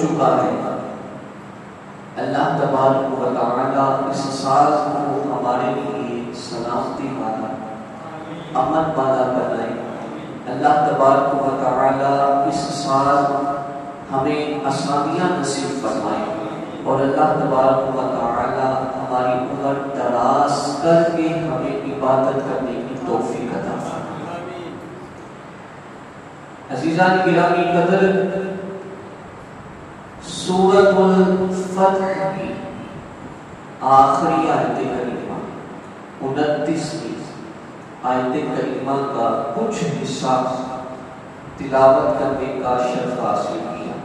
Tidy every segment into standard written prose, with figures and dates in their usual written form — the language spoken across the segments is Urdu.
چکا ہے، اللہ تبارک و تعالی اس سال کو ہمارے لیے سلامتی والا، امن والا بنائے۔ اللہ تبارک و تعالی اس سال ہمیں آسانیاں نصیب فرمائے، اور اللہ تبارک و تعالی ہماری عمر دراز کر کے ہمیں عبادت کرنے کی توفیق عطا فرمائے۔ عزیزان گرامی قدر، سورۃ الفتح کی آخری آیت کریمہ 29ویں آیت کریمہ کا کچھ حصہ تلاوت کرنے کا شرف حاصل کیا۔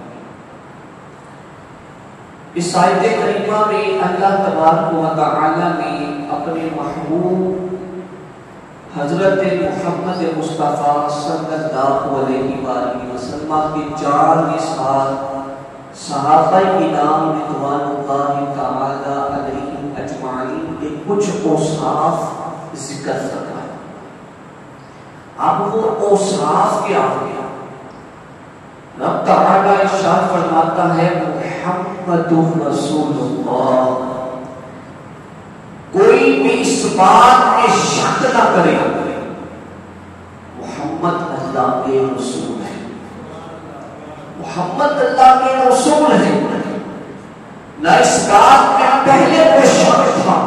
اس آیت کریمہ میں اللہ تبارک و تعالی نے اپنے محبوب حضرت محمد مصطفیٰ صلی اللہ علیہ وآلہ وسلم کے 4 مثال صحابہ کرام رضوان اللہ تعالی علیہم اجمعین کے کچھ اوصاف ذکر فرمائے۔ اب وہ اوصاف کیا ہیں؟ رب تعالی ارشاد فرماتا ہے محمد رسول اللہ، کوئی بھی اس بات میں شک نہ کرے محمد اللہ کے رسول ہے، محمد اللہ کے رسول ہے۔ نہ اس بات میں پہلے کوئی شک تھا،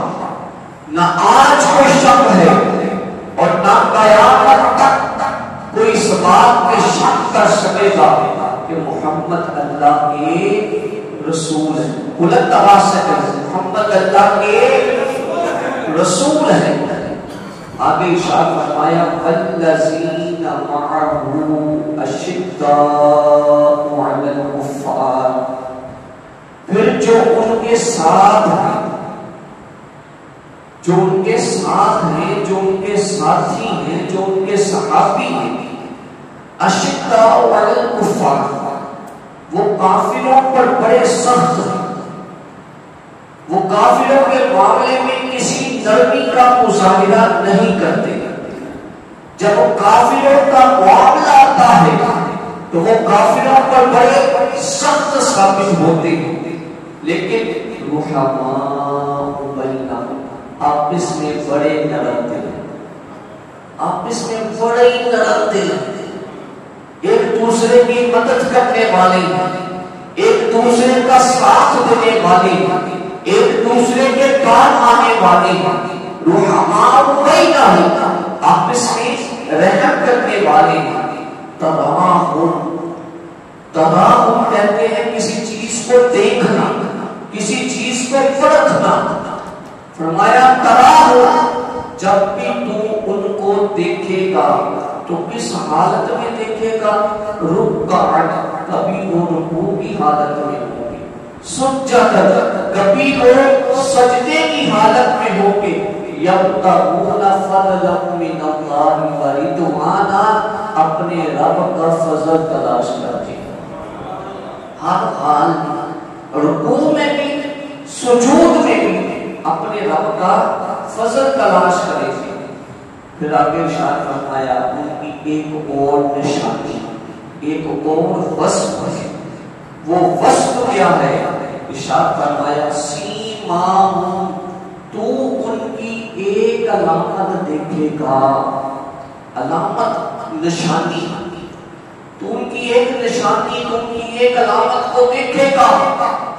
نہ آج کوئی شک ہے، اور نہ قیامت تک کوئی اس بات میں شک کر سکے گا کہ محمد اللہ کے رسول ہے۔ بلند آواز سے کہیں محمد اللہ کے رسول ہے۔ آگے ارشاد فرمایا والذین معہ اشداء علی الکفار، پھر جو ان کے ساتھ ہیں، جو ان کے ساتھ ہیں، جو ان کے ساتھی ہیں، جو ان کے صحابی ہیں، اشداء علی الکفار، وہ کافروں پر بڑے سخت ہیں، وہ کافروں کے معاملے میں کسی نرمی کا مظاہرہ نہیں کرتے۔ جب وہ کافروں کا معاملہ آتا ہے تو وہ کافروں پر بڑے سخت ثابت ہوتے ہیں، لیکن رحماء بینہم، آپس میں بڑے نرم دل ہیں، آپس میں بڑے نرم دل ہیں، ایک دوسرے کی مدد کرنے والے ہیں، ایک دوسرے کا ساتھ دینے والے ہیں، ایک دوسرے کے کام آنے والے ہیں، رحماء بینہم، آپس میں رحم کرنے والے ہیں۔ تراہم کہتے ہیں کسی چیز کو دیکھنا، کسی چیز کو پرکھنا۔ فرمایا تراہم، جب بھی تو ان کو دیکھے گا تو کس حالت میں دیکھے گا؟ رکعا، کبھی وہ رکوع کی حالت میں ہوگی، سجدہ، کبھی وہ سجدے کی حالت میں ہوگے، یبتغون فضلا من اللہ ورضوانا، اپنے رب کا فضل تلاش کرتے ہیں، ہر حال میں، رکوع میں بھی سجود میں بھی اپنے رب کا فضل تلاش کریں گے۔ پھر آگے ارشاد فرمایا ان کی ایک اور نشانی، ایک اور وصف ہے، وہ وصف کیا ہے؟ ارشاد فرمایا سیماہم، تو ان کی ایک علامت دیکھے گا، علامت نشانی، تو ان کی ایک نشانی، تو ان کی ایک علامت کو دیکھے گا،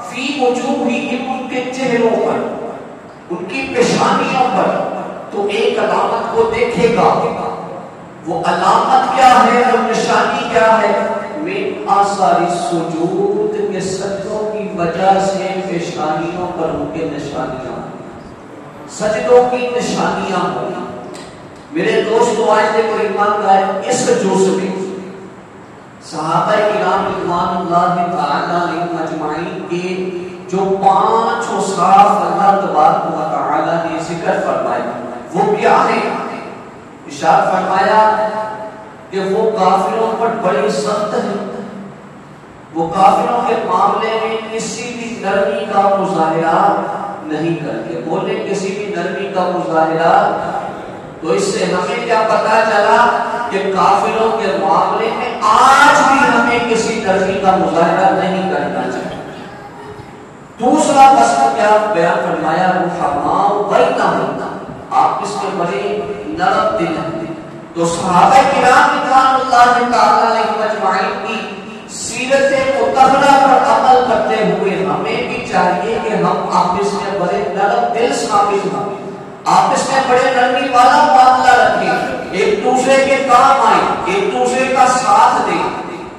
فی وجوہہم، ان کے چہروں پر، ان کی پیشانیوں پر، تو ایک علامت کو دیکھے گا۔ وہ علامت کیا ہے اور نشانی کیا ہے؟ من آثار السجود، کے سجدوں کی وجہ سے پیشانیوں پر ان کے نشانیاں، سجدوں کی نشانیاں ہوئی۔ میرے دوستو آیت کریمہ کا اس جز میں صحابہ کرام رضوان اللہ تعالی علیہم اجمعین کے جو 5 اوصاف اللہ تبارک و تعالی نے ذکر فرمائے وہ کیا ہے؟ ارشاد فرمایا کہ وہ کافروں پر بڑی سخت ہیں، وہ کافروں کے معاملے میں کسی بھی نرمی کا مظاہرہ نہیں کرتے۔ بولے کسی بھی نرمی کا مظاہرہ، تو اس سے ہمیں کیا پتا چلا کہ کافروں کے معاملے میں آج بھی ہمیں کسی نرمی کا مظاہرہ نہیں کرنا چاہیے۔ دوسرا وصف کیا بیان فرمایا؟ رحماء بینہم، آپ اس کے بڑے نرم دل ہیں۔ تو صحابہ کرام رضوان اللہ تعالی علیہم اجمعین کی سیرت مطہرہ پر عمل کرتے ہوئے ہمیں بھی چاہیے کہ ہم آپس میں بڑے نرم دل ثابت ہوں، آپس میں بڑے نرمی والا معاملہ رکھیں، ایک دوسرے کے کام آئیں، ایک دوسرے کا ساتھ دیں۔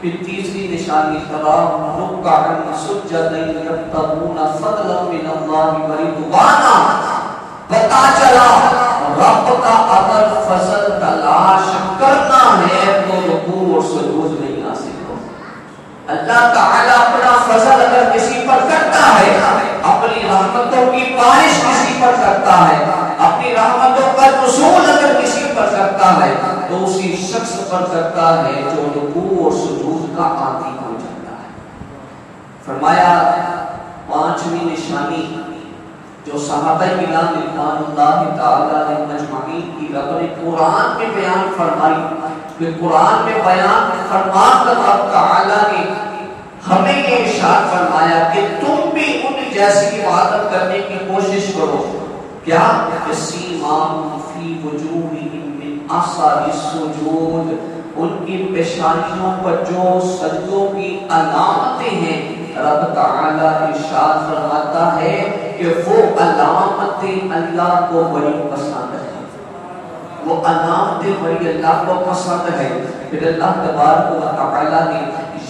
پھر تیسری نشانی تراہم رکعا سجدا یبتغون فضلا من اللہ ورضوانا، پتہ چلا رب کا اگر فضل تلاش کرنا ہے تو رکوع اور سجود نہیں حاصل ہو۔ اللہ تعالیٰ اپنا فضل اگر کسی پر کرتا ہے، اپنی رحمتوں کی بارش کسی پر کرتا ہے، اپنی رحمتوں کا نزول اگر کسی پر کرتا ہے تو اسی شخص پر کرتا ہے جو رکوع اور سجود کا عادی ہو جاتا ہے۔ فرمایا پانچویں نشانی جو صحابہ کرام رضوان اللہ تعالی علیہم اجمعین کی رب نے قرآن میں بیان فرمائی، کہ قرآن میں بیان فرما کر رب تعالی نے ہمیں یہ ارشاد فرمایا کہ تم بھی ان جیسی عبادت کرنے کی کوشش کرو۔ کیا؟ کہ سیماہم فی وجوہہم من اثر السجود، ان کی پیشانیوں پر جو سجدوں کی علامتیں ہیں، رب تعالی ارشاد فرماتا ہے کہ وہ علامتیں اللہ کو بڑی پسند ہے، وہ علامتیں بڑی اللہ کو پسند ہے۔ پھر اللہ تبارک و تعالی نے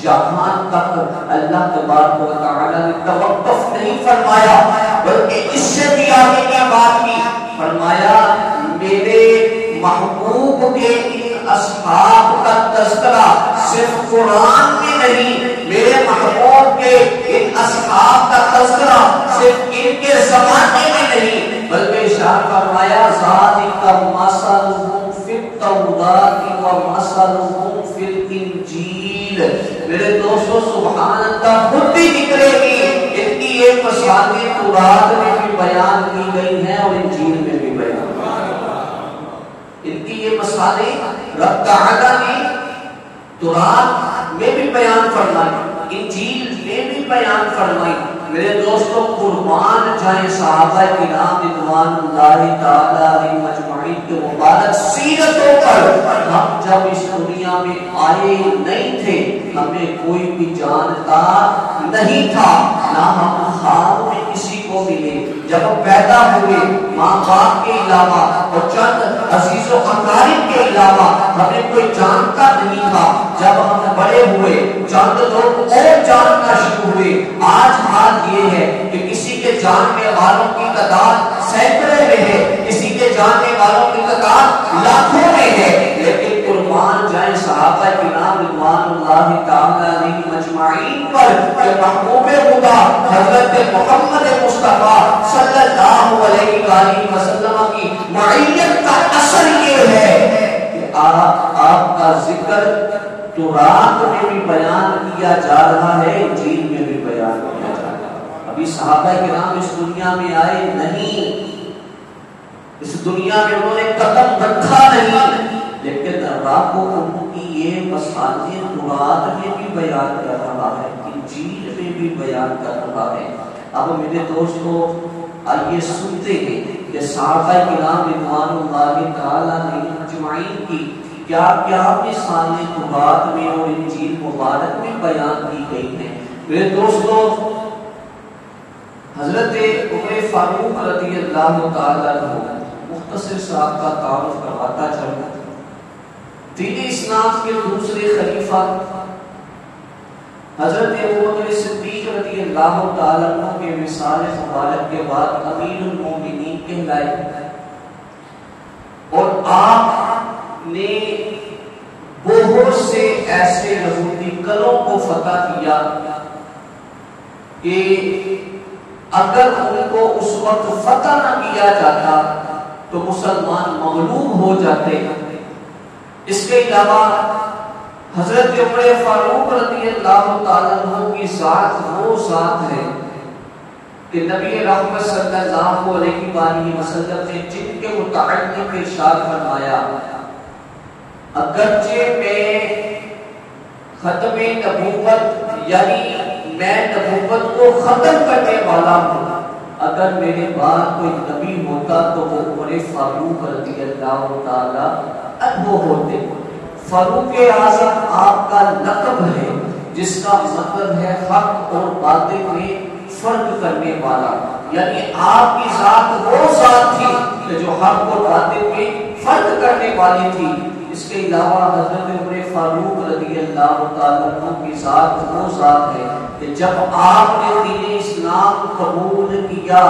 یہاں تک اللہ تبارک و تعالی نے توقف نہیں فرمایا، بلکہ اس سے بھی آگے کی بات کی۔ فرمایا میرے محبوب کے ان اصحاب کا تذکرہ صرف قرآن میں نہیں، میرے محبوب کے ان اصحاب کا تذکرہ صرف ان کے زمانے میں نہیں، بلکہ ارشاد فرمایا ذالک مثلهم فی التوراۃ ومثلهم فی الانجیل۔ میرے دوستو سبحان اللہ، خود بھی نکلے گی ان کی یہ مثالیں تورات میں بھی بیان کی گئی ہیں اور انجیل میں بھی بیان کی گئی ہیں۔ ان کی یہ مثالیں رب تعالیٰ نے تورات میں بھی بیان فرمائی، انجیل میں بھی بیان فرمائی۔ میرے دوستو قربان جائیں صحابہ کرام رضوان اللہ تعالی علیہم اجمعین کے مبارک سیرتوں پر۔ ہم جب اس دنیا میں آئے نہیں تھے، ہمیں کوئی بھی جانتا نہیں تھا، نہ ہم خواب میں کسی کو ملے۔ جب ہم پیدا ہوئے ماں باپ کے علاوہ اور چند عزیز و اقارب کے علاوہ ہمیں کوئی جانتا نہیں تھا۔ جب ہم بڑے ہوئے چند لوگ اور جاننا شروع ہوئے۔ آج حال یہ ہے کہ کسی کے جاننے والوں کی تعداد سینکڑے میں ہے، کسی کے جاننے والوں کی تعداد لاکھوں میں ہے، لیکن قربان جائیں صحابہ کرام رضوان اللہ تعالی علیہم اجمعین پر کہ محبوب خدا حضرت محمد مصطفیٰ صلی اللہ علیہ وآلہ وسلم کی معیت کا اثر یہ ہے کہ آپ کا ذکر تورات میں بھی بیان کیا جا رہا ہے، انجیل میں بھی بیان کیا جا رہا ہے۔ ابھی صحابہ کرام اس دنیا میں آئے نہیں، اس دنیا میں انہوں نے قدم رکھا نہیں، لیکن رب ان کی یہ مثالیں تورات میں بھی بیان کر رہا ہے، انجیل میں بھی بیان کر رہا ہے۔ اب میرے دوستو آئیے سنتے ہیں کہ صحابہ کرام رضوان اللہ تعالی علیہم اجمعین کی کیا کیا مثالیں تورات میں اور انجیل مبارک میں بیان کی گئی ہیں۔ میرے دوستو حضرت عمر فاروق رضی اللہ تعالی عنہ، مختصر صاحب کا تعارف کرواتا چلوں۔ دین اسلام کے دوسرے خلیفہ حضرت ابوبکر صدیق رضی اللہ تعالی عنہ کے وصال مبارک کے بعد امیر المومنین کہلائے، اور آپ نے بہت سے ایسے یہودی قلعوں کو فتح کیا کہ اگر ان کو اس وقت فتح نہ کیا جاتا تو مسلمان مغلوب ہو جاتے۔ اس کے علاوہ حضرت عمر فاروق رضی اللہ تعالیٰ عنہ کی ذات وہ ذات ہے کہ نبی رحمت صلی اللہ علیہ وآلہ وسلم نے جن کے متعلق ارشاد فرمایا، اگرچہ میں ختم نبوت یعنی میں نبوت کو ختم کرنے والا ہوں، اگر میرے بعد کوئی نبی ہوتا تو وہ عمر فاروق رضی اللہ تعالی عنہ ہوتے۔ فاروق اعظم آپ کا لقب ہے جس کا مطلب ہے حق اور باطل میں فرق کرنے والا، یعنی آپ کی ذات وہ ذات تھی کہ جو حق اور باطل میں فرق کرنے والی تھی۔ اس کے علاوہ حضرت عمر فاروق رضی اللہ تعالیٰ عنہ کی ذات وہ ذات ہے کہ جب آپ نے دین اسلام قبول کیا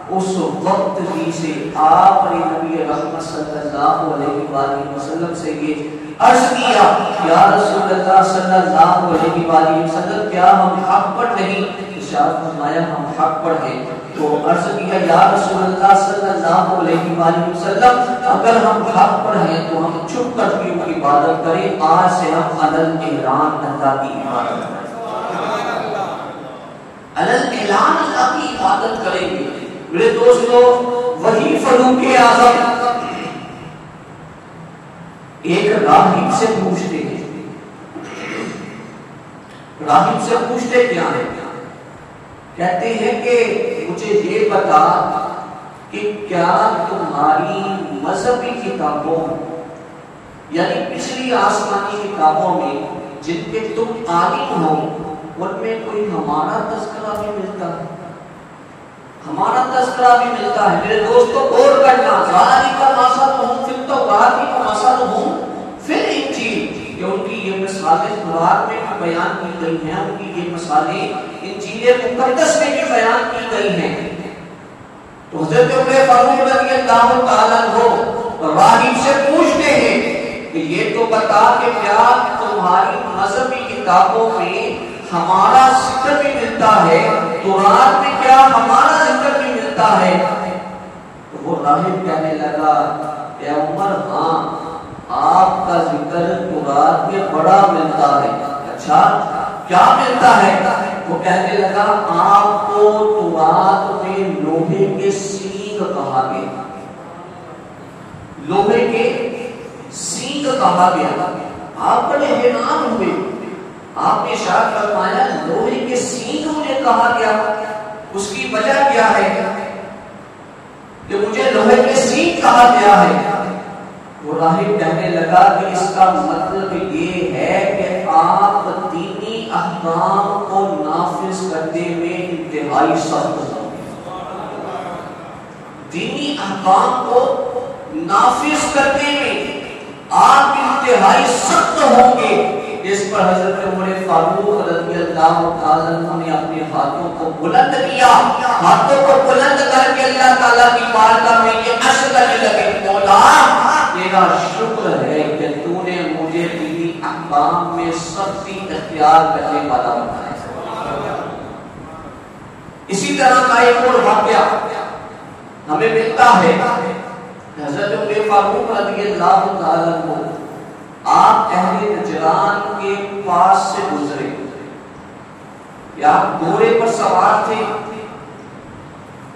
اس وقت ہی سے آپ نے نبی رحمت صلی اللہ علیہ وآلہ وسلم سے یہ عرض کیا، یا رسول اللہ صلی اللہ علیہ وآلہ وسلم کیا ہم حق پر نہیں؟ ارشاد فرمایا ہم حق پر ہیں۔ تو عرض کیا یا رسول اللہ صلی اللہ علیہ وآلہ وسلم اگر ہم حق پر ہیں تو ہم چھپ کر کے ان کی عبادت کریں، آج سے ہم علل اعلان اللہ کی عبادت کریں، علل اعلان اللہ کی عبادت کریں گے۔ میرے دوستو وہی فاروق اعظم ایک راہب سے پوچھتے ہیں، راہب سے پوچھتے کیا ہے؟ کہتے ہیں کہ مجھے یہ بتا کہ کیا تمہاری مذہبی کتابوں یعنی پچھلی آسمانی کتابوں میں جن کے تم عالم ہو ان میں کوئی ہمارا تذکرہ بھی ملتا ہے؟ ہمارا تذکرہ بھی ملتا ہے۔ میرے دوستو غور کرنا، ذالک مثلہم فی التوراۃ و مثلہم فی الانجیل، کہ ان کی یہ مثالیں تورات میں بھی بیان کی گئی ہیں، ان کی یہ مثالیں انجیل مقدس میں بھی بیان کی گئی ہیں۔ تو حضرت عمر فاروق رضی اللہ تعالیٰ عنہ راہب سے پوچھتے ہیں کہ یہ تو بتا کہ کیا تمہاری مذہبی کتابوں میں ہمارا ذکر بھی ملتا ہے، تورات میں کیا ہمارا ذکر بھی ملتا ہے؟ تو وہ راہب کہنے لگا اے عمر ہاں آپ کا ذکر تورات میں بڑا ملتا ہے۔ اچھا کیا ملتا ہے؟ وہ کہنے لگا آپ کو تورات میں لوہے کے سینگ کہا گیا، لوہے کے سینگ کہا گیا۔ آپ بڑے حیران ہوئے، آپ نے ارشاد فرمایا لوہے کے سینگ مجھے کہا گیا، اس کی وجہ کیا ہے کہ مجھے لوہے کے سینگ کہا گیا ہے؟ وہ راہب کہنے لگا کہ اس کا مطلب یہ ہے کہ آپ دینی احکام کو نافذ کرنے میں انتہائی سخت ہوں گے، دینی احکام کو نافذ کرنے میں آپ انتہائی سخت ہوں گے۔ اس پر حضرت عمر فاروق رضی اللہ تعالیٰ عنہ نے اپنے ہاتھوں کو بلند کیا، ہاتھوں کو بلند کر کے اللہ تعالیٰ کی بارگاہ میں یہ عرض کرنے لگے مولا تیرا شکر ہے کہ تو نے مجھے دینی احکام میں سختی اختیار کرنے والا بنایا۔ اسی طرح کا ایک اور واقعہ ہمیں ملتا ہے، حضرت عمر فاروق رضی اللہ تعالیٰ عنہ آپ اہل نجران کے پاس سے گزرے، یا گھوڑے پر سوار تھے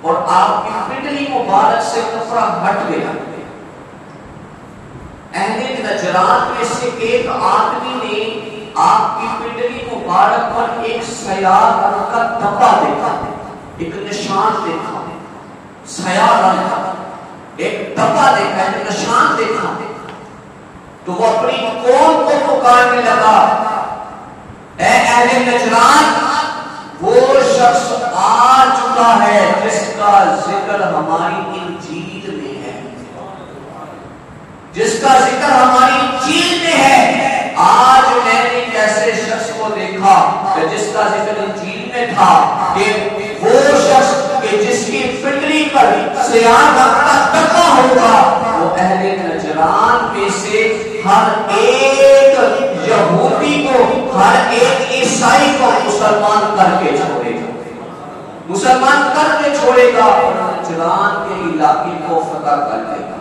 اور آپ کی پنڈلی مبارک سے کپڑا ہٹ گیا۔ اہل نجران میں سے ایک آدمی نے آپ کی پنڈلی مبارک پر ایک سیاہ رنگ کا دھبا دیکھا، ایک نشان دیکھا، سیاہ رنگ کا ایک دھبا دیکھا، ایک نشان دیکھا۔ تو وہ اپنی قوم کو پکارنے لگا اے اہل نجران وہ شخص آ چکا ہے جس کا ذکر ہماری انجیل میں ہے، جس کا ذکر ہماری انجیل میں ہے۔ آج میں نے ایک ایسے شخص کو دیکھا کہ جس کا ذکر انجیل میں تھا کہ وہ شخص کہ جس کی پنڈلی پر سیاہ رنگ کا دھبا ہوگا وہ اہل نجران میں سے ہر ایک یہودی کو، ہر ایک عیسائی کو مسلمان کر کے چھوڑے گا، مسلمان کر کے چھوڑے گا اور نجران کے علاقے کو فتح کر دے گا۔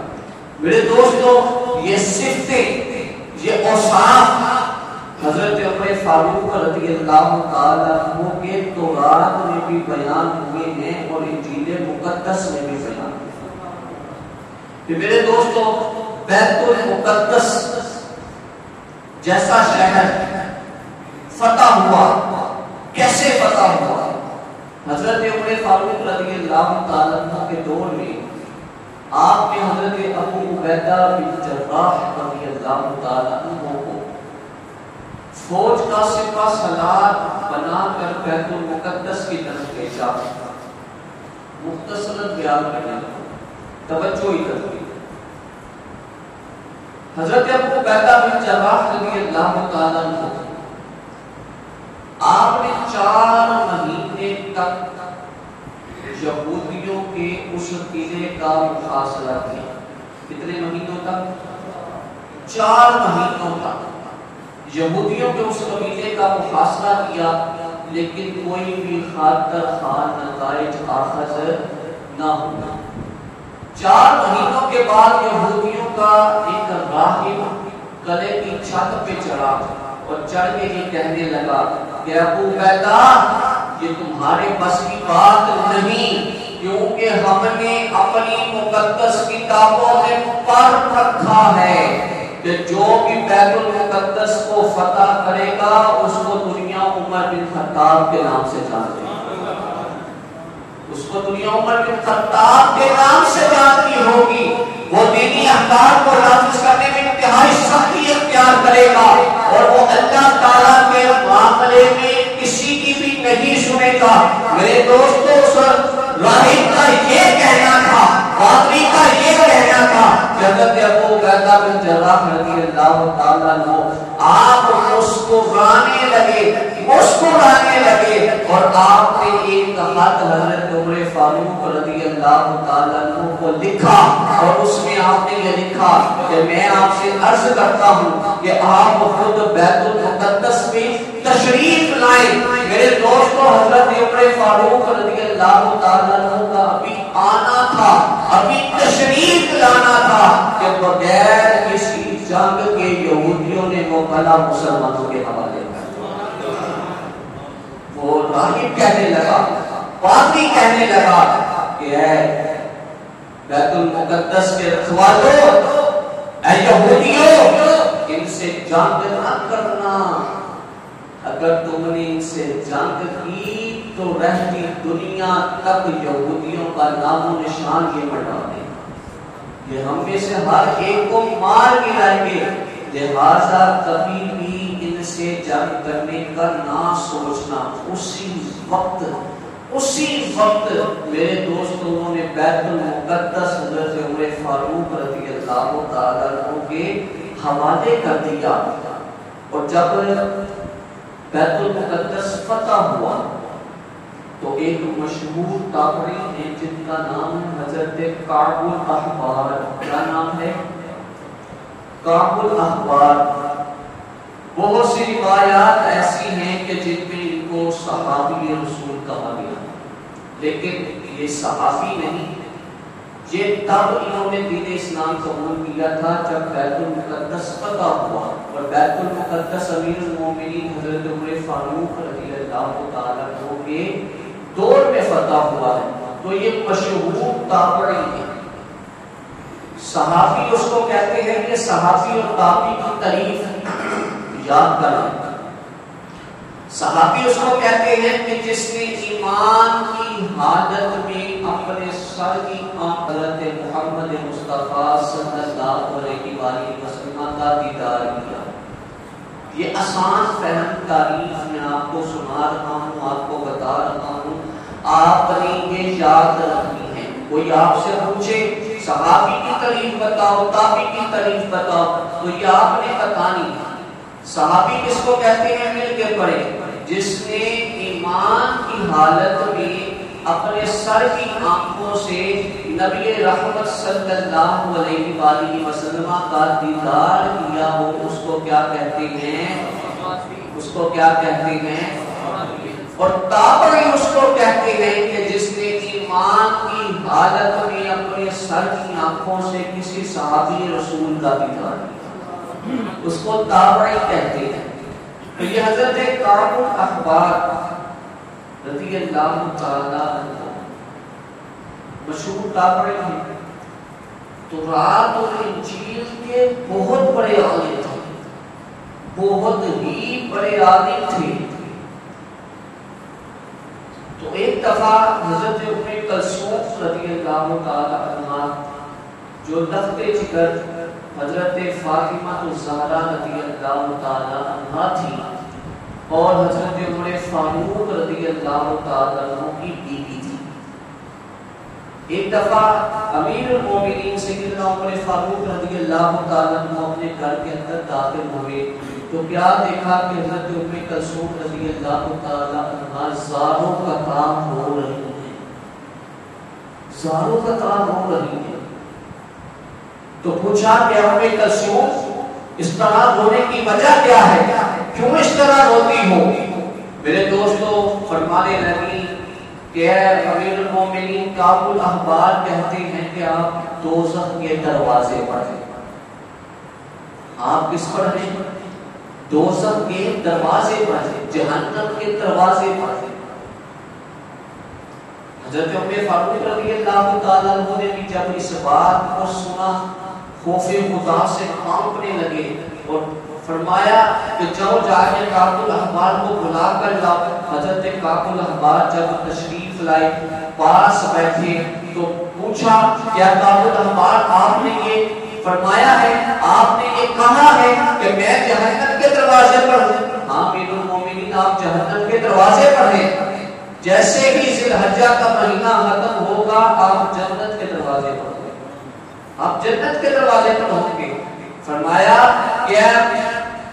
میرے دوستو یہ صفتیں، یہ اوصاف حضرت عمر فاروق رضی اللہ تعالیٰ عنہ کے تورات میں بھی بیان ہوئے ہیں اور انجیل مقدس میں بھی بیان ہوئے۔ میرے دوستو بیت المقدس جیسا شہر فتح ہوا، کیسے فتح ہوا؟ حضرت عمر فاروق رضی اللہ تعالیٰ عنہ کے دور میں آپ نے حضرت ابو عبیدہ بن جراح رضی اللہ تعالیٰ عنہ کو فوج کا سپہ سالار بنا کر بیت المقدس کی طرف بھیجا. مختصراً بیان کرنے توجہ ادھر ہوئی. حضرت ابو عبیدہ بن جراح رضی اللہ تعالیٰ عنہ آپ نے 4 مہینے تک یہودیوں کے اس قلعے کا محاصرہ کیا. کتنے مہینوں تک؟ 4 مہینوں تک یہودیوں کے اس قبیلے کا محاصرہ کیا، لیکن کوئی بھی خاطر خواہ نتائج آخذ نہ ہوا. 4 مہینوں کے بعد یہودیوں کا ایک راہب قلعے کی چھت پہ چڑھا اور چڑھ کے یہ کہنے لگا کہ ابو عبیدہ یہ تمہارے بس کی بات نہیں، کیونکہ ہم نے اپنی مقدس کتابوں میں پڑھ رکھا ہے کہ جو بھی بیت المقدس کو فتح کرے گا اس کو دنیا عمر بن خطاب کے نام سے جانتی ہے. اس کو دنیا عمر بن خطاب کے نام سے جانتی ہوگی. وہ دینی احکام کو نافذ کرنے میں انتہائی سختی اختیار کرے گا اور وہ اللہ تعالیٰ کے معاملے میں کسی کی بھی نہیں سنے گا. میرے دوستو راہب کا یہ کہنا تھا، پادری کا یہ کہنا تھا کہ حضرت ابو عبیدہ بن جراح رضی اللہ تعالیٰ عنہ آپ مسکرانے لگے اور آپ نے ایک خط حضرت عمر فاروق رضی اللہ تعالیٰ عنہ کو لکھا اور اس میں آپ نے یہ لکھا کہ میں آپ سے عرض کرتا ہوں کہ آپ خود بیت المقدس میں تشریف لائیں. میرے دوستو حضرت عمر فاروق رضی اللہ تعالیٰ عنہ کا ابھی آنا تھا، ابھی تشریف لانا تھا کہ بغیر کسی جنگ کے یہودیوں نے وہ قلعہ مسلمانوں کے حوالے کر. وہ راہب کہنے لگا، پادری کہنے لگا کہ اے بیت المقدس کے رکھوالوں، اے یہودیوں، ان سے جنگ نہ کرنا. اگر تم نے ان سے جنگ کی تو رہتی دنیا تک یہودیوں کا نام و نشان یہ مٹا دیں. یہ ہم میں سے ہر ایک کو مار گرائیں گے. لہذا کبھی بھی ان سے جنگ کرنے کا نہ سوچنا. اسی وقت میرے دوستوں انہوں نے بیت المقدس حضرت عمر فاروق رضی اللہ تعالیٰ عنہ کے حوالے کر دیا. اور جب بیت المقدس فتح ہوا تو ایک مشہور تابعی ہیں جن کا نام ہے حضرت کعب الاحبار. کیا نام ہے؟ کعب الاحبار. بہت سی روایات ایسی ہیں کہ جن میں ان کو صحابی رسول کہا گیا، لیکن یہ صحابی نہیں. یہ تب انہوں نے دین اسلام قبول کیا تھا جب بیت المقدس فتح ہوا اور بیت المقدس امیر المومنین حضرت عمر فاروق رضی اللہ تعالیٰ عنہ کے دور میں فتح ہوا ہے. تو یہ مشہور تابعی ہے. صحابی اس کو کہتے ہیں کہ صحابی اور تابعی کی تعریف یاد کریں. صحابی اس کو کہتے ہیں کہ جس نے ایمان کی حالت میں اپنے سر کی حضرت محمد مصطفیٰ صلی اللہ علیہ وآلہ وسلم کا دیدار کیا. یہ آسان فہم تعریف میں آپ کو سنا رہا ہوں، آپ کو بتا رہا ہوں. آپ نے یہ یاد رکھنی ہے. کوئی آپ سے پوچھے صحابی کی تعریف بتاؤ، تابعی کی تعریف بتاؤ، تو یہ آپ نے بتانی. صحابی کس کو کہتے ہیں؟ مل کے پڑھیں. جس نے ایمان کی حالت میں اپنے سر کی آنکھوں سے نبی رحمت صلی اللہ علیہ وآلہ وسلم کا دیدار کیا ہو، اس کو کیا کہتے ہیں؟ اس کو کیا کہتے ہیں؟ اور تابعی اس کو کہتے ہیں کہ جس نے ایمان کی حالت میں اپنے سر کی آنکھوں سے کسی صحابی رسول کا دیدار کیا، اس کو تابعی کہتے ہیں. تو یہ حضرت کعب الاحبار رضی اللہ تعالیٰ عنہ مشہور تابعی ہیں. تورات اور انجیل کے بہت بڑے عالم تھے، بہت ہی بڑے عالم تھے. تو ایک دفعہ حضرت ام کلثوم رضی اللہ تعالی عنہا جو تخت جگر حضرت فاطمہ الزہرا رضی اللہ تعالی عنہا تھی اور حضرت عمر فاروق رضی اللہ تعالی عنہ کی بیوی تھی. ایک دفعہ امیر المومنین سیدنا عمر فاروق رضی اللہ تعالی عنہ اپنے گھر کے اندر داخل ہوئے تو کیا دیکھا کہ حضرت ام کلثوم رضی اللہ تعالی عنہ زاروں کا کام ہو رہی ہیں. زاروں کا کام ہو رہی ہیں. تو پوچھا کہ ام کلثوم اس طرح رونے کی وجہ کیا ہے, کیوں اس طرح روتی ہو؟ میرے دوستو فرمانے لگی کہ امیر المومنین کعب الاحبار کہتے ہیں کہ آپ دوزخ کے دروازے پر ہیں. آپ کس پر ہیں؟ دوزخ کے دروازے پر ہیں, جہنم کے دروازے پر ہیں. حضرت عمر فاروق رضی اللہ تعالی عنہ نے بھی جب اس بات کو سنا خوف خدا سے کانپنے لگے اور فرمایا کہ جاؤ جا کے کعب الاحبار کو بلا کر لاؤ. حضرت کعب الاحبار جب تشریف لائے پاس بیٹھے تو پوچھا کیا کعب الاحبار آپ نے یہ فرمایا ہے, آپ نے یہ کہا ہے کہ میں جہنم کے دروازے پر ہوں؟ ہاں امیر المومنین آپ جہنم کے دروازے پر ہیں. جیسے ہی ذی الحجہ کا مہینہ ختم ہوگا آپ جنت کے دروازے پر ہوں گے, آپ جنت کے دروازے پر ہوں گے. فرمایا کہ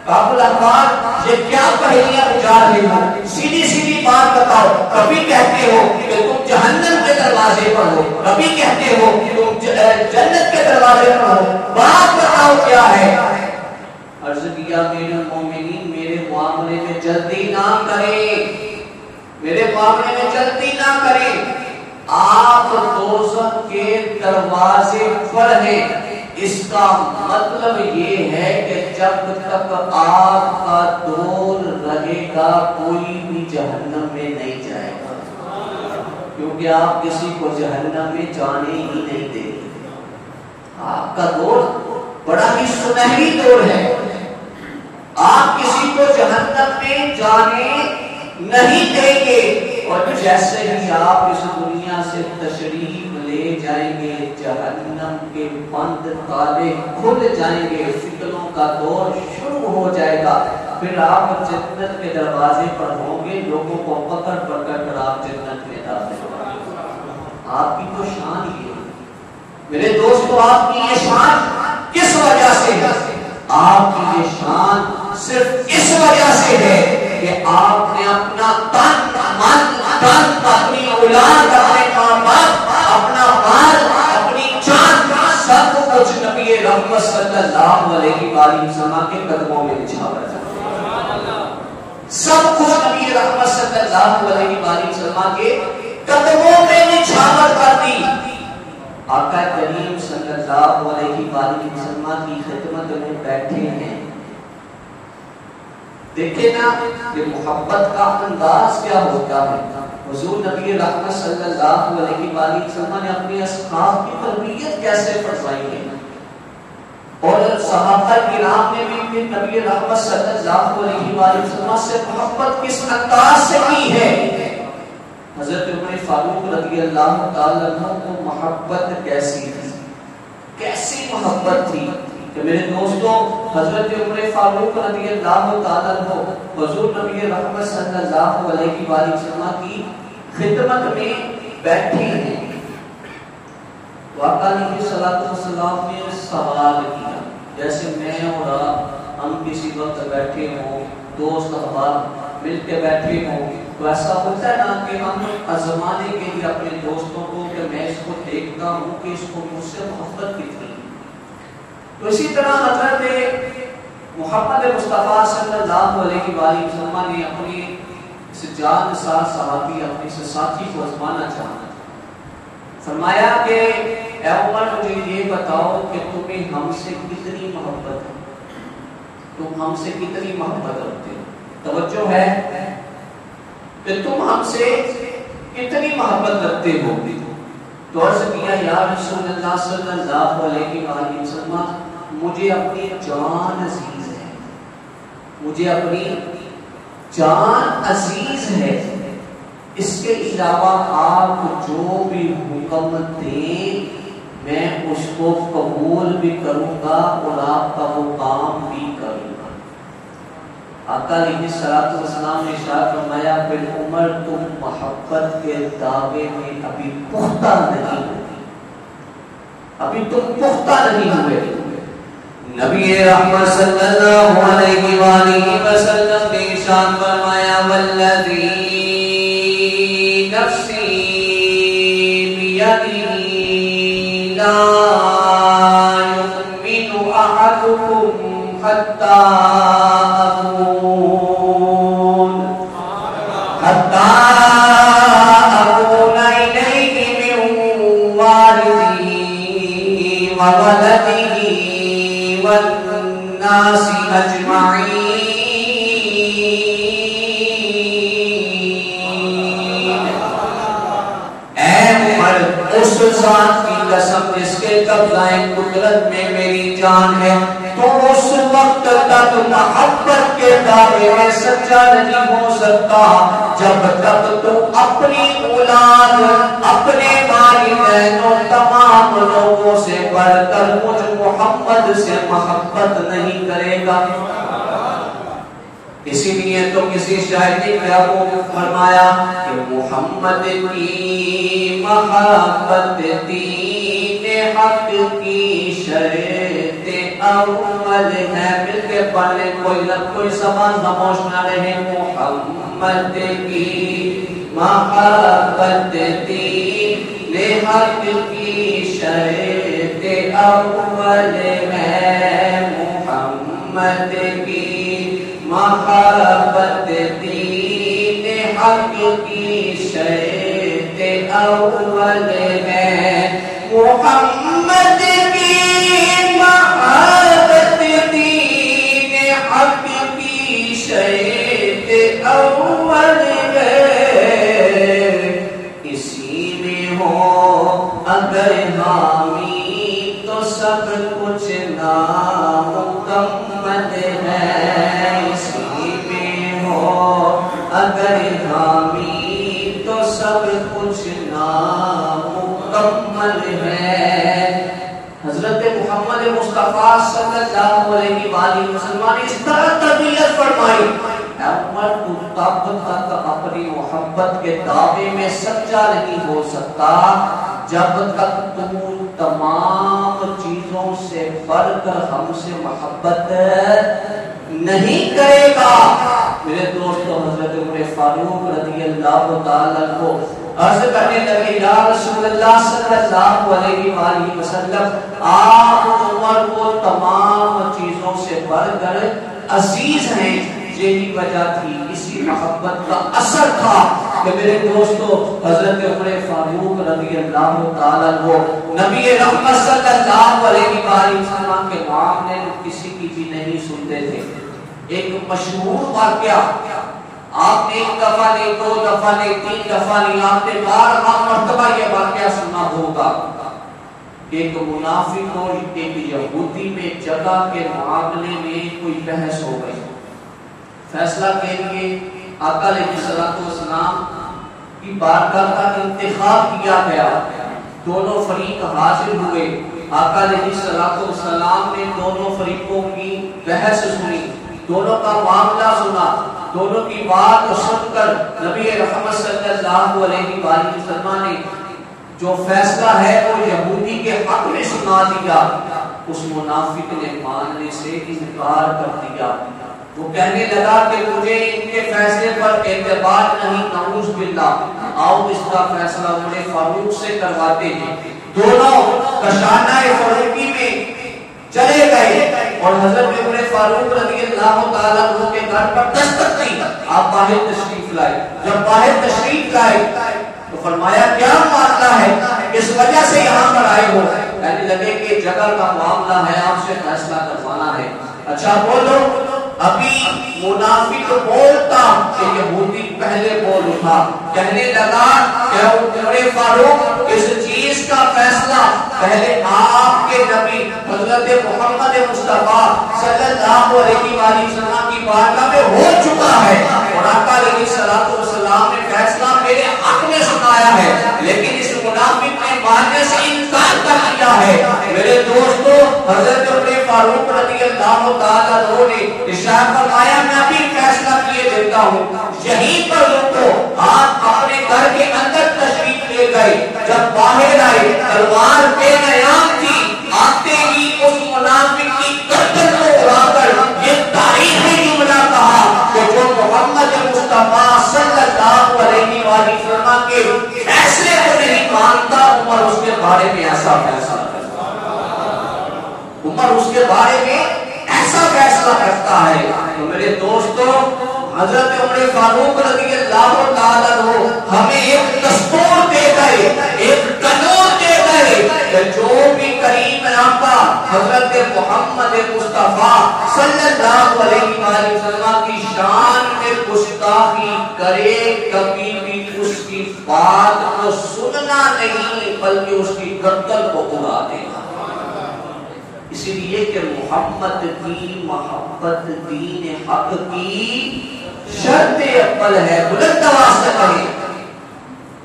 کعب الاحبار یہ کیا پہلیاں بجا رہے ہو, سیدھی سیدھی بات بتاؤ. کبھی کہتے ہو کہ تم جہنم کے دروازے پر ہو, کبھی کہتے ہو کہ تم جنت کے دروازے پر ہو, بات بتاؤ کیا ہے؟ عرض کیا میرے مومنین میرے معاملے میں جلدی نہ کریں, میرے معاملے میں جلدی نہ کریں. آپ دوزخ کے دروازے پر ہیں, اس کا مطلب یہ ہے کہ جب تک آگ کا دور رہے گا کوئی بھی جہنم میں نہیں جائے گا, کیونکہ آپ کسی کو جہنم میں جانے ہی نہیں دیں گے. آگ کا دور بڑا ہی سنہری دور ہے, آپ کسی کو جہنم میں جانے نہیں دیں گے. اور جیسے ہی آپ اس دنیا سے تشریف لے جائیں گے جہنم کے بند تالے کھل جائیں گے, فتنوں کا دور شروع ہو جائے گا. پھر آپ جنت کے دروازے پر ہوں گے, لوگوں کو پکڑ پکڑ کر آپ جنت میں داخل ہوں گے. آپ کی تو شان یہ ہے میرے دوستو, آپ کی یہ شان کس وجہ سے ہے؟ آپ کی یہ شان صرف اس وجہ سے ہے کہ آپ نے اپنا تن من تن, اپنی اولاد, اپنے ماں باپ, اپنا مال, اپنی جان, سب کچھ نبی رحمت صلی اللہ علیہ وآلہ وسلم کے قدموں میں نچھاور کر دیا. سب کچھ نبی رحمت صلی اللہ علیہ وآلہ وسلم کے قدموں میں نچھاور کر دی. آقا کریم صلی اللہ علیہ وآلہ وسلم کی خدمت میں بیٹھے ہیں. دیکھیں نا کہ محبت کا انداز کیا ہوتا ہے. حضور نبی رحمت صلی اللہ علیہ وآلہ وسلم نے اپنے اصحاب کی تربیت کیسے فرمائی ہے, اور صحابہ کرام نے بھی نبی رحمت صلی اللہ علیہ وآلہ وسلم سے محبت کس انداز سے کی ہے. حضرت عمر فاروق رضی اللہ تعالی عنہ کو محبت کیسی تھی, کیسی محبت تھی کہ میرے دوستوں حضرت عمر فاروق رضی اللہ تعالی عنہ حضور نبی رحمت صلی اللہ علیہ وآلہ وسلم کی خدمت میں بیٹھے ہیں. آقا علیہ الصلوۃ والسلام نے سوال کیا, جیسے میں اور آپ ہم کسی وقت بیٹھے ہوں, دوست احباب مل کے بیٹھے ہوں, تو ایسا ہوتا ہے نا کہ ہم آزمانے کے لیے اپنے دوستوں کو کہ میں اس کو دیکھتا ہوں کہ اس کو مجھ سے محبت کتنی. تو اسی طرح حضرت محمد مصطفیٰ صلی اللہ علیہ وآلہ وسلم نے اپنی اس جان سار صحابی, اپنے سے ساتھی کو آزمانا چاہا. فرمایا کہ اے عمر مجھے یہ بتاؤ کہ تمہیں ہم سے کتنی محبت ہے, تم ہم سے کتنی محبت رکھتے ہو. توجہ ہے کہ تم ہم سے کتنی محبت رکھتے ہو. تو عرض کیا یا رسول اللہ صلی اللہ علیہ وآلہ وسلم مجھے اپنی جان عزیز ہے, مجھے اپنی جان عزیز ہے, اس کے علاوہ آپ جو بھی حکم دیں میں اس کو قبول بھی کروں گا اور آپ کا وہ کام بھی کروں گا۔ آقا علیہ الصلوۃ والسلام نے ارشاد فرمایا پھر عمر تم محبت کے دعوے میں ابھی پختہ نہیں ہوئی، ابھی تم پختہ نہیں ہوئے۔ نبی رحمت صلی اللہ علیہ وآلہ وسلم نے ارشاد فرمایا والذی نفسی بیدہ لا یؤمن احدکم حتی اکون الیہ من والدہ وولدہ والناس اجمعین۔ اس ذات کی قسم جس کے قبضہ قدرت میں میری جان ہے تو اس وقت تک محبت کے دعوے میں سچا نہیں ہو سکتا جب تک تو اپنی اولاد اپنے والدین و تمام لوگوں سے بڑھ کر مجھ محمد سے محبت نہیں کرے گا۔ اسی لیے تو کسی شاعر نے کیا فرمایا کہ محمد کی محبت دین حق کی شرط اول ہے۔ مل کے پڑھ لیں، کوئی زبان خاموش نہ رہے۔ محمد کی محبت دین حق کی شرط اول ہے۔ محمد کی محبت دین حق کی شرط اول ہے۔ محمد کی محبت دین حق کی شرط اول ہے۔ اسی میں ہو اگر حامی تو سب کچھ نامکمل ہے۔ اگر حامی تو سب کچھ نامکمل ہے۔ حضرت محمد مصطفیٰ صلی اللہ علیہ وآلہ وسلم نے اس طرح تربیت فرمائی، اے عمر تو تب تک اپنی محبت کے دعوے میں سچا نہیں ہو سکتا جب تک تو تمام چیزوں سے بڑھ کر ہم سے محبت نہیں کرے گا۔ میرے دوستو حضرت عمر فاروق رضی اللہ تعالیٰ کو عرض کرنے لگے یا رسول اللہ صلی اللہ علیہ وآلہ وسلم آپ عمر کو تمام چیزوں سے بڑھ کر عزیز ہیں، یہی وجہ تھی، اسی محبت کا اثر تھا کہ میرے دوستو حضرت عمر فاروق رضی اللہ تعالیٰ کو نبی رحمت صلی اللہ علیہ وآلہ وسلم کے معاملے میں کسی کی بھی نہیں سنتے تھے۔ ایک مشہور واقعہ آپ نے ایک دفعہ نہیں، دو دفعہ نہیں، تین دفعہ نہیں، آپ نے بارہا مرتبہ یہ واقعہ سنا ہوگا۔ ایک منافق اور ایک یہودی میں جگہ کے معاملے میں کوئی بحث ہو گئی۔ فیصلہ کے لیے آقا علیہ الصلوۃ والسلام کی بارگاہ کا انتخاب کیا گیا۔ دونوں فریق حاضر ہوئے، آقا علیہ الصلوۃ والسلام نے دونوں فریقوں کی بحث سنی، دونوں کا معاملہ سنا، دونوں کی بات سن کر نبی رحمت صلی اللہ علیہ وآلہ وسلم نے جو فیصلہ ہے وہ یہودی کے حق میں سنا دیا۔ اس منافق نے ماننے سے انکار کر دیا۔ وہ کہنے لگا کہ مجھے ان کے فیصلے پر اعتبار نہیں، نعوذ باللہ، آؤ اس کا فیصلہ عمر فاروق سے کرواتے ہیں۔ دونوں کشانہ فاروقی میں چلے گئے اور حضرت عمر فاروق رضی اللہ تعالیٰ عنہ کے گھر پر دستک دی۔ آپ باہر تشریف لائے، جب باہر تشریف لائے تو فرمایا کیا معاملہ ہے، اس وجہ سے یہاں پر آئے ہو؟ کہنے لگے کہ جگہ کا معاملہ ہے، آپ سے فیصلہ کروانا ہے۔ اچھا بولو۔ ابھی منافق بولتا کہ یہودی پہلے بول اٹھا، کہنے لگا کہ عمر فاروق اس چیز کا فیصلہ پہلے آپ کے نبی حضرت محمد مصطفیٰ صلی اللہ علیہ وسلم کی بارگاہ میں ہو چکا ہے، اور آقا علیہ الصلوۃ والسلام نے فیصلہ میرے کے فیصلے کو نہیں مانتا، عمر اس کے بارے میں ایسا فیصلہ کرتا ہے، عمر اس کے بارے میں ایسا فیصلہ کرتا ہے۔ تو میرے دوستو، حضرت عمر فاروق رضی اللہ تعالیٰ عنہ ہمیں ایک دستور دے گئے، ایک قانون دے گئے کہ جو بھی کریم آقا حضرت محمد مصطفیٰ صلی اللہ علیہ وسلم کی شان میں گستاخی کرے، کبھی بھی اس کی بات کو سننا نہیں بلکہ اس کی گردن کو اڑا دینا۔ اسی لیے کہ محمد کی محبت دین حق کی شرط اول ہے۔ بلند آواز سے کہیں،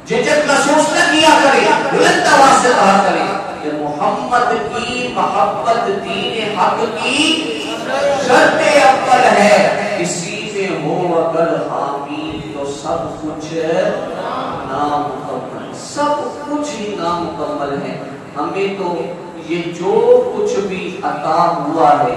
جھجک محسوس نہ کیا کرے، بلند آواز سے کہا کرے کہ محمد کی محبت دین حق کی شرط اول ہے۔ اسی میں ہو اگر حامی تو سب کچھ نامکمل، سب کچھ ہی نامکمل ہے۔ ہمیں تو یہ جو کچھ بھی عطا ہوا ہے،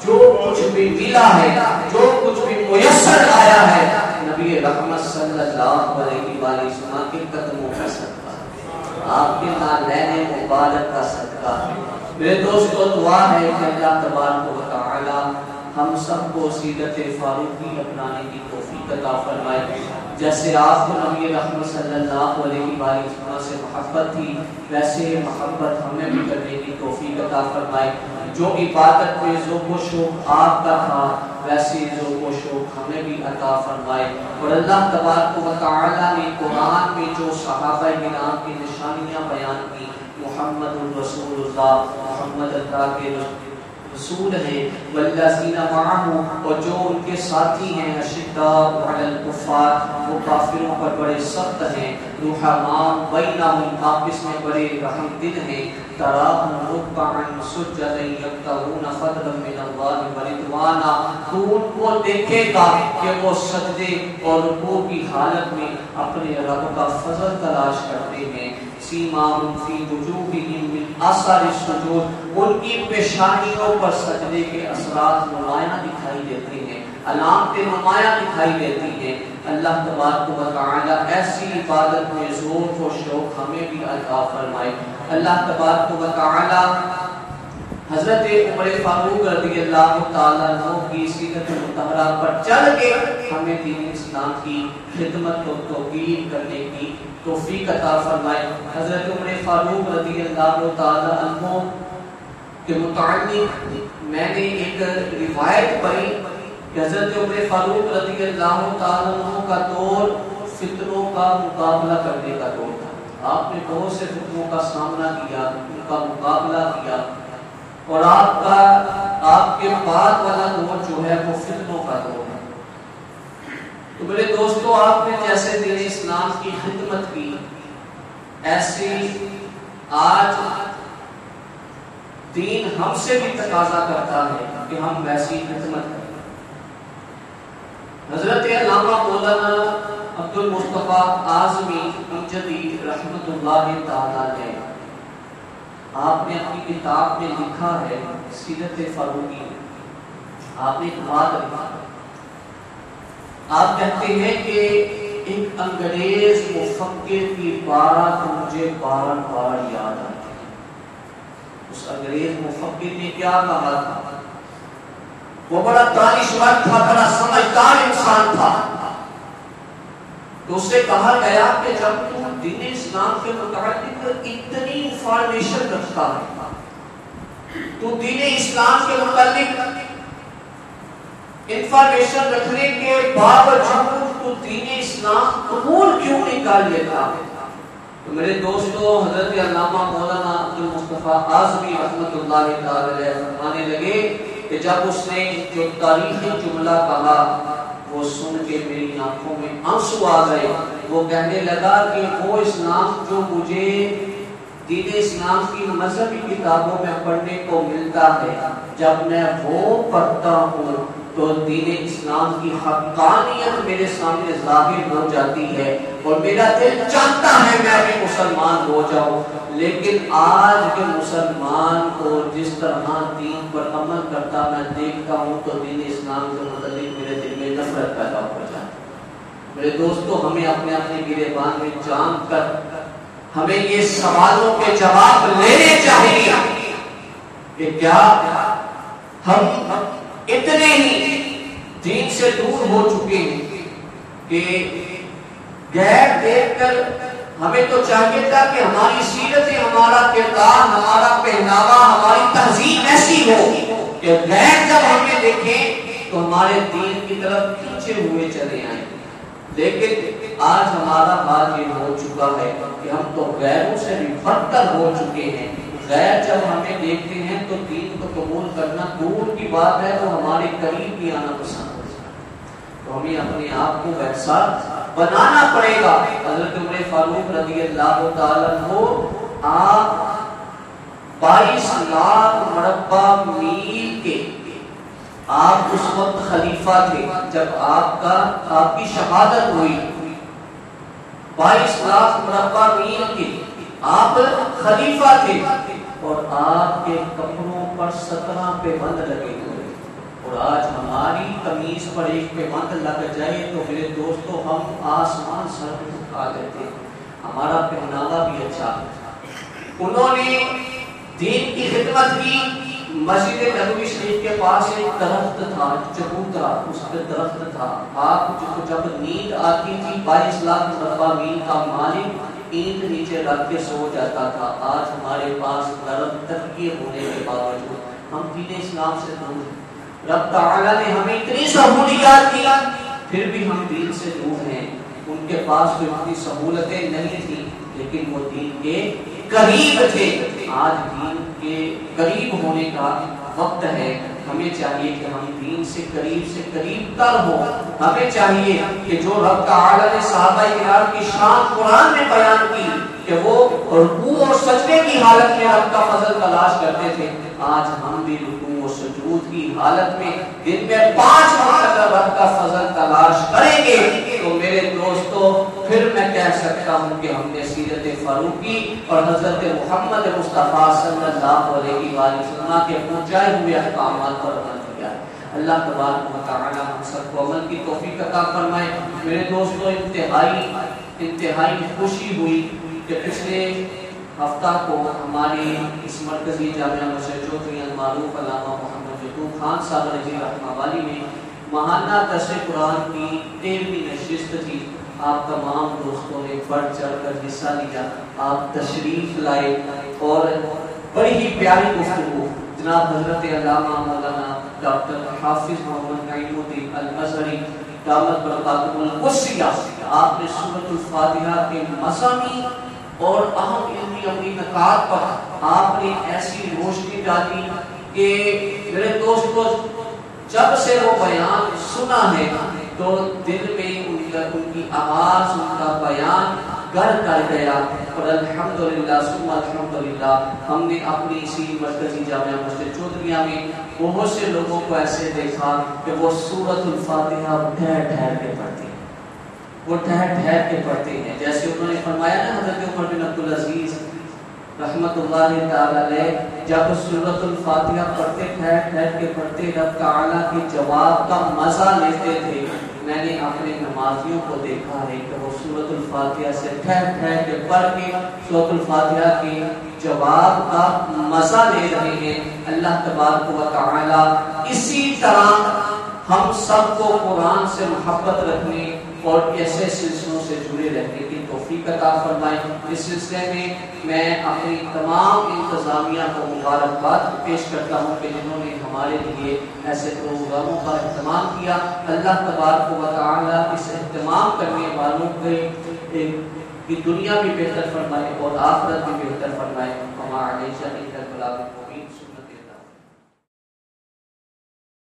جو کچھ بھی ملا ہے، جو کچھ بھی میسر آیا ہے، نبی رحمت صلی اللہ علیہ وسلم کے قدموں کا صدقہ، آپ کے نالین مبارک کا صدقہ ہے۔ میرے دوستو، دعا ہے کہ اللہ تبارک و تعالی ہم سب کو سیرت فاروقی اپنانے کی توفیق عطا فرمائے۔ جیسے آپ کو نبی رحمت صلی اللہ علیہ وسلم سے محبت تھی، ویسے محبت ہمیں بھی کرنے کی توفیق عطا فرمائے۔ جو عبادت میں ذوق و شوق آپ کا تھا، ویسے ذوق و شوق ہمیں بھی عطا فرمائے۔ اور اللہ تبارک و تعالی نے قرآن میں جو صحابہ کرام کی نشانیاں بیان کی، محمد الرسول اللہ، محمد اللہ کے رسول ہیں، والذین معہ، اور جو ان کے ساتھی ہیں، اشداء علی الکفار، وہ کافروں پر بڑے سخت ہیں، رحماء بینہم، آپس میں بڑے رحم دل ہیں، تراہم رکعا سجدا یبتغون فضلا من اللہ ورضوانا، تو ان کو دیکھے گا کہ وہ سجدے اور رکوع کی حالت میں اپنے رب کا فضل تلاش کرتے ہیں۔ سیماہم فی وجوہہم من اثر السجود، ان کی پیشانیوں پر سجدے کے اثرات نمایاں دکھائی دیتے ہیں، علامتیں نمایاں دکھائی دیتی ہیں۔ اللہ تبارک و تعالی ایسی عبادت میں ذوق و شوق ہمیں بھی عطا فرمائے۔ اللہ تبارک و تعالی حضرت عمر فاروق رضی اللہ تعالیٰ عنہ کی سیرت مطہرہ پر چل کے ہمیں دین اسلام کی خدمت و توقیر کرنے کی توفیق عطا فرمائے۔ حضرت عمر فاروق رضی اللہ تعالیٰ عنہ کے متعلق میں نے ایک روایت پڑھی کہ حضرت عمر فاروق رضی اللہ تعالیٰ عنہ کا دور فتنوں کا مقابلہ کرنے کا دور تھا۔ آپ نے بہت سے فتنوں کا سامنا کیا، ان کا مقابلہ کیا، اور آپ کے بعد والا دور جو ہے وہ فتنوں کا دور ہے۔ تو میرے دوستو، آپ نے جیسے دین اسلام کی خدمت کی، ایسی آج دین ہم سے بھی تقاضا کرتا ہے کہ ہم ویسی خدمت کریں۔ حضرت علامہ مولانا عبد المصطفیٰ اعظمی امجدی رحمۃ اللہ تعالیٰ نے، آپ نے اپنی کتاب میں لکھا ہے سیرت فاروقی، آپ نے ایک بات لکھا، آپ کہتے ہیں کہ ایک انگریز مفکر کی بات مجھے بار بار یاد آتی ہے۔ اس انگریز مفکر نے کیا کہا تھا؟ وہ بڑا دانشور تھا، بڑا سمجھدار انسان تھا۔ تو اس سے کہا گیا کہ جب تم دین اسلام کے متعلق اتنی انفارمیشن رکھتا ہے، تو دین اسلام کے متعلق انفارمیشن رکھنے کے باوجود تو دین اسلام قبول کیوں نہیں کر لیتا؟ تو میرے دوستو، حضرت علامہ مولانا عبد المصطفیٰ اعظمی رحمۃ اللہ تعالی علیہ فرمانے لگے کہ جب اس نے جو تاریخی جملہ کہا، وہ سن کے میری آنکھوں میں آنسو آ گئے۔ وہ کہنے لگا کہ وہ اسلام جو مجھے دین اسلام کی مذہبی کتابوں میں پڑھنے کو ملتا ہے، جب میں وہ پڑھتا ہوں تو دین اسلام کی حقانیت میرے سامنے ظاہر ہو جاتی ہے اور میرا دل چاہتا ہے میں بھی مسلمان ہو جاؤں۔ لیکن آج کے مسلمان کو جس طرح دین پر عمل کرتا میں دیکھتا ہوں تو دین اسلام کے متعلق میرے دل میں نفرت پیدا ہو جاتی ہے۔ میرے دوستو ہمیں اپنے اپنے گریبان میں جان کر ہمیں یہ سوالوں کے جواب لینے چاہیے کہ کیا ہم اتنے ہی دین سے دور ہو چکے ہیں کہ غیر دیکھ کر ہمیں تو چاہیے تھا کہ ہماری سیرتیں، ہمارا کردار، ہمارا پہناوا، ہماری تہذیب ایسی ہو کہ غیر جب ہمیں دیکھیں تو ہمارے دین کی طرف پیچھے ہوئے چلے آئیں. لیکن آج ہمارا حال یہ ہو چکا ہے کہ ہم تو غیروں سے بھی بدتر ہو چکے ہیں. غیر جب ہمیں دیکھتے ہیں تو دین کو قبول کرنا دور کی بات ہے، وہ ہمارے قریب بھی آنا پسند ہے. تو ہمیں اپنے آپ کو ویسا بنانا پڑے گا. حضرت عمر فاروق رضی اللہ تعالیٰ عنہ آپ 22 لاکھ مربع میل کے آپ اس وقت خلیفہ تھے جب آپ کی شہادت ہوئی. 22 لاکھ مربع میل کے آپ خلیفہ تھے اور آپ کے کپڑوں پر 17 پیبند لگے ہوئے. اور آج ہماری قمیص پر ایک پیبند لگ جائے تو میرے دوستو ہم آسمان سر پہ جھکا دیتے. ہمارا پہناوا بھی اچھا. انہوں نے دین کی خدمت کی. مسجد نبوی شریف کے پاس ایک درخت تھا چبوترا، اس پہ درخت تھا. آپ جب نیند آتی تھی 22 لاکھ مربع میل کا مالک اینٹ نیچے رکھ کے سو جاتا تھا. آج ہمارے پاس درخت ترقی ہونے کے باوجود ہم دین اسلام سے دور ہیں. رب تعالیٰ نے ہمیں اتنی سہولیات دی پھر بھی ہم دین سے دور ہیں. ان کے پاس تو اتنی سہولتیں نہیں تھی لیکن وہ دین کے قریب تھے. آج دین کے قریب ہونے کا وقت ہے. ہمیں چاہیے کہ ہم دین سے قریب تر ہو. ہمیں چاہیے کہ جو رب تعالیٰ نے صحابہ کرام کی شان قرآن میں بیان کی کہ وہ رکوع اور سجدے کی حالت میں رب کا فضل تلاش کرتے تھے، آج ہم بھی رکوع اور سجود کی حالت میں دن میں 5 وقت رب کا فضل تلاش کریں گے تو میرے دوستو پھر میں کہہ سکتا ہوں کہ ہم نے سیرت فاروقی اور حضرت محمد مصطفیٰ صلی اللہ علیہ وسلم کے پہنچائے ہوئے احکامات پر عمل کیا. اللہ تبارک و تعالی ہم سب کو عمل کی توفیق عطا فرمائے. میرے دوستو انتہائی خوشی ہوئی کہ پچھلے ہفتہ کو ہماری اس مرکزی جامعہ مسجد چودھری المعروف علامہ محمد یعقوب خان صاحب رضی اللہ والی میں ماہانہ درس قرآن کی 13ویں نشست تھی. آپ تمام دوستوں نے بڑھ چڑھ کر حصہ لیا. آپ تشریف لائے اور بڑی ہی پیاری گفتگو جناب حضرت علامہ مولانا ڈاکٹر حافظ محمد نعیم الدین الازہری دامت برکاتہ القدسیہ آپ نے سورۃ الفاتحہ کے مضامین اور اہم علمی اپنی نکات پر آپ نے ایسی روشنی ڈالی کہ میرے دوستو جب سے وہ بیان سنا ہے تو دل میں ان کی آواز، ان کا بیان گھر کر گیا. اور الحمدللہ ثم الحمدللہ ہم نے اپنی اسی مرکزی جامعہ مسجد چودھریہ میں بہت سے لوگوں کو ایسے دیکھا کہ وہ سورۃ الفاتحہ ٹھہر ٹھہر کے پڑھتے ہیں. وہ ٹھہر ٹھہر کے پڑھتے ہیں جیسے انہوں نے فرمایا نا حضرت عمر بن عبدالعزیز رحمت اللہ تعالی علیہ جب سورۃ الفاتحہ پڑھتے ٹھہر ٹھہر کے پڑھتے رب تعالیٰ کے جواب کا مزہ لیتے تھے. میں نے اپنے نمازیوں کو دیکھا ہے کہ وہ سورۃ الفاتحہ سے ٹھہر ٹھہر کے پڑھ کے سورۃ الفاتحہ کے جواب کا مزہ لے رہے ہیں. اللہ تبارک و تعالی اسی طرح ہم سب کو قرآن سے محبت رکھنے اور ایسے سلسلوں سے جڑے رہنے کی توفیق عطا فرمائے. اس سلسلے میں اپنی تمام انتظامیہ کو مبارکباد پیش کرتا ہوں کہ جنہوں نے ہمارے لیے ایسے پروگراموں کا اہتمام کیا. اللہ تبارک و تعالی اس اہتمام کرنے والوں کی دنیا بھی بہتر فرمائے اور آخرت بھی بہتر فرمائے. ہمارے